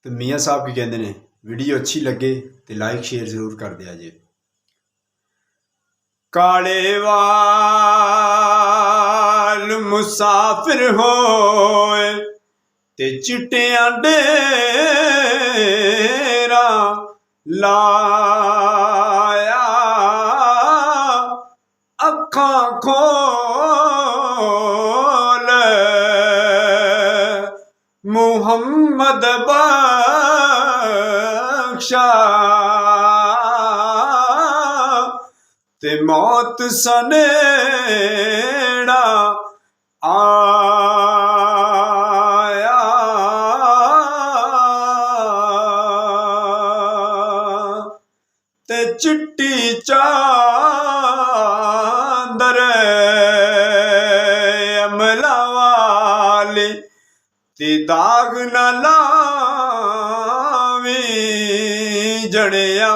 तो मियाँ साहब की कहते ने वीडियो अच्छी लगे तो लाइक शेयर जरूर कर दिया जे। काले वाल मुसाफिर होए ते चिट्टियां डेरा लाया, अखां खोल मुहम्मद बख्शा ते मौत सनेड़ा आया। ते चिट्टी चादर अमला वाली ते दाग न लावी जड़िया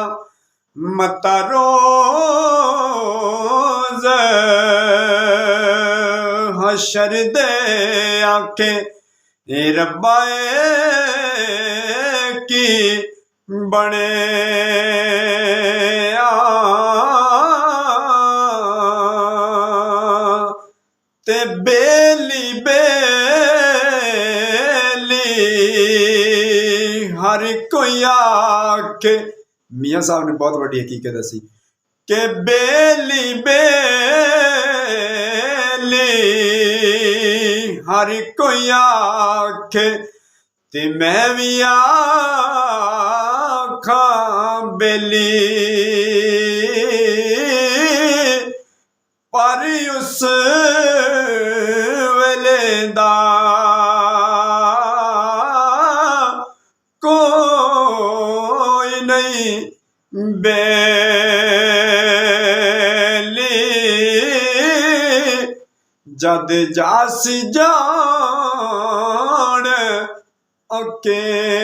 मता रोज़ हशर दे आखे रब्बा की बने ते बेली बेली हर कोई आखे। मियाँ साहब ने बहुत बड़ी हकीकत दसी कि बेली बेली हर कोई आखे ते मैं भी आखा बेली, पर उस वेले दा कोई नहीं बेली, जद जासी जान अकेली।